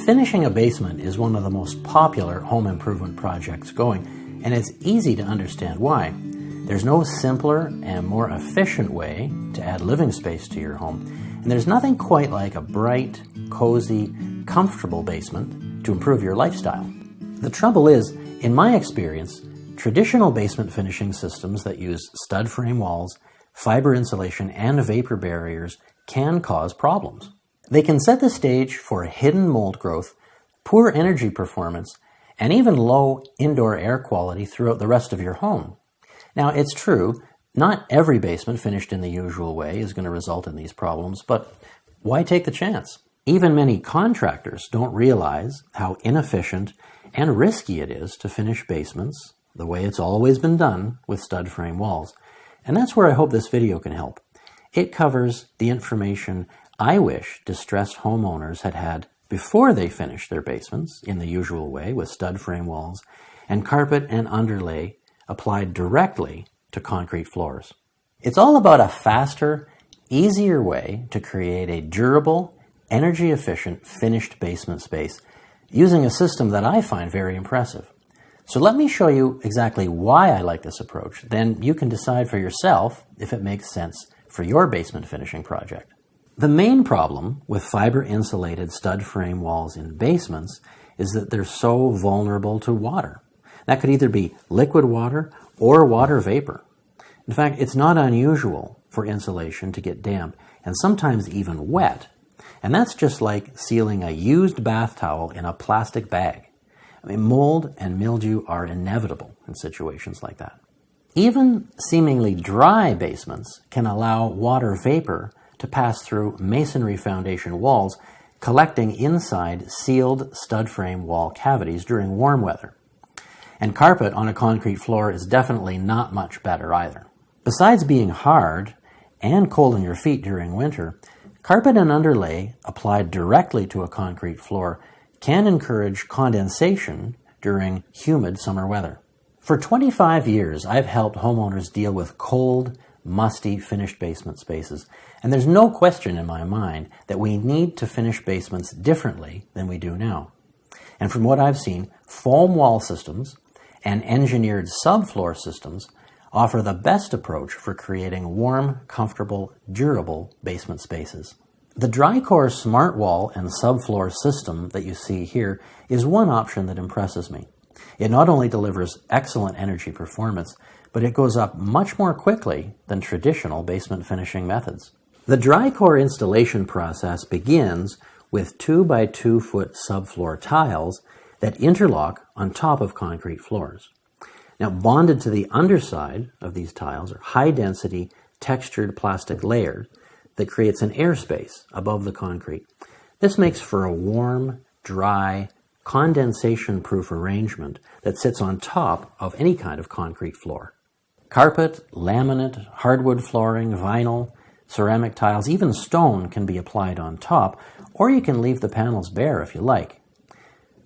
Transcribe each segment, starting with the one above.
Finishing a basement is one of the most popular home improvement projects going, and it's easy to understand why. There's no simpler and more efficient way to add living space to your home, and there's nothing quite like a bright, cozy, comfortable basement to improve your lifestyle. The trouble is, in my experience, traditional basement finishing systems that use stud frame walls, fiber insulation, and vapor barriers can cause problems. They can set the stage for hidden mold growth, poor energy performance, and even low indoor air quality throughout the rest of your home. Now, it's true, not every basement finished in the usual way is going to result in these problems, but why take the chance? Even many contractors don't realize how inefficient and risky it is to finish basements the way it's always been done with stud frame walls. And that's where I hope this video can help. It covers the information I wish distressed homeowners had had before they finished their basements in the usual way with stud frame walls and carpet and underlay applied directly to concrete floors. It's all about a faster, easier way to create a durable, energy-efficient, finished basement space using a system that I find very impressive. So let me show you exactly why I like this approach. Then you can decide for yourself if it makes sense for your basement finishing project. The main problem with fiber-insulated stud frame walls in basements is that they're so vulnerable to water. That could either be liquid water or water vapor. In fact, it's not unusual for insulation to get damp and sometimes even wet. And that's just like sealing a used bath towel in a plastic bag. Mold and mildew are inevitable in situations like that. Even seemingly dry basements can allow water vapor to pass through masonry foundation walls, collecting inside sealed stud frame wall cavities during warm weather. And carpet on a concrete floor is definitely not much better either. Besides being hard and cold on your feet during winter, carpet and underlay applied directly to a concrete floor can encourage condensation during humid summer weather. For 25 years, I've helped homeowners deal with cold, musty, finished basement spaces, and there's no question in my mind that we need to finish basements differently than we do now. And from what I've seen, foam wall systems and engineered subfloor systems offer the best approach for creating warm, comfortable, durable basement spaces. The Drycore Smart Wall and subfloor system that you see here is one option that impresses me. It not only delivers excellent energy performance, but it goes up much more quickly than traditional basement finishing methods. The Drycore installation process begins with 2 by 2 foot subfloor tiles that interlock on top of concrete floors. Now, bonded to the underside of these tiles are high-density textured plastic layers that creates an airspace above the concrete. This makes for a warm, dry, condensation-proof arrangement that sits on top of any kind of concrete floor. Carpet, laminate, hardwood flooring, vinyl, ceramic tiles, even stone can be applied on top, or you can leave the panels bare if you like.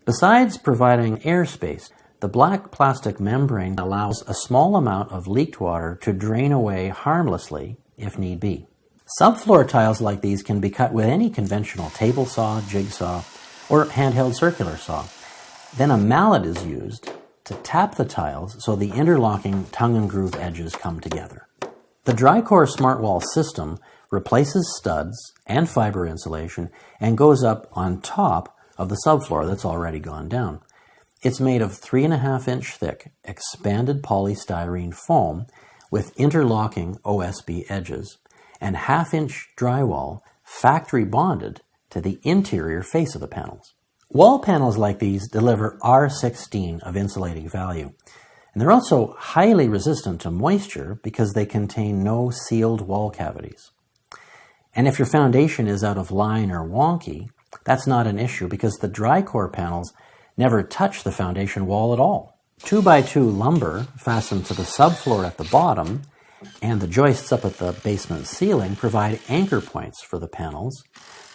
Besides providing airspace, the black plastic membrane allows a small amount of leaked water to drain away harmlessly if need be. Subfloor tiles like these can be cut with any conventional table saw, jigsaw, or handheld circular saw. Then a mallet is used to tap the tiles so the interlocking tongue and groove edges come together. The Drycore Smart Wall system replaces studs and fiber insulation and goes up on top of the subfloor that's already gone down. It's made of 3.5-inch thick expanded polystyrene foam with interlocking OSB edges and 1/2-inch drywall factory bonded to the interior face of the panels. Wall panels like these deliver R16 of insulating value, and they're also highly resistant to moisture because they contain no sealed wall cavities. And if your foundation is out of line or wonky, that's not an issue because the Drycore panels never touch the foundation wall at all. 2 by 2 lumber fastened to the subfloor at the bottom and the joists up at the basement ceiling provide anchor points for the panels,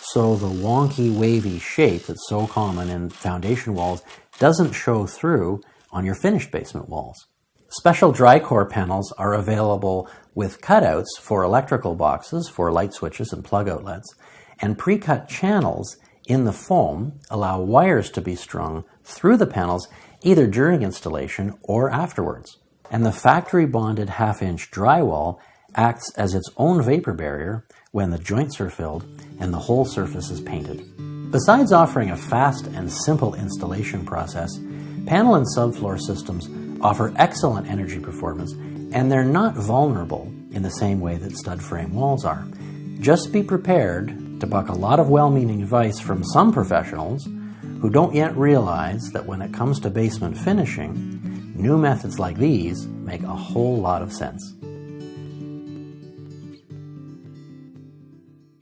so the wonky, wavy shape that's so common in foundation walls doesn't show through on your finished basement walls. Special Drycore panels are available with cutouts for electrical boxes for light switches and plug outlets, and pre-cut channels in the foam allow wires to be strung through the panels either during installation or afterwards. And the factory-bonded half-inch drywall acts as its own vapor barrier when the joints are filled and the whole surface is painted. Besides offering a fast and simple installation process, panel and subfloor systems offer excellent energy performance, and they're not vulnerable in the same way that stud frame walls are. Just be prepared to buck a lot of well-meaning advice from some professionals who don't yet realize that when it comes to basement finishing, new methods like these make a whole lot of sense.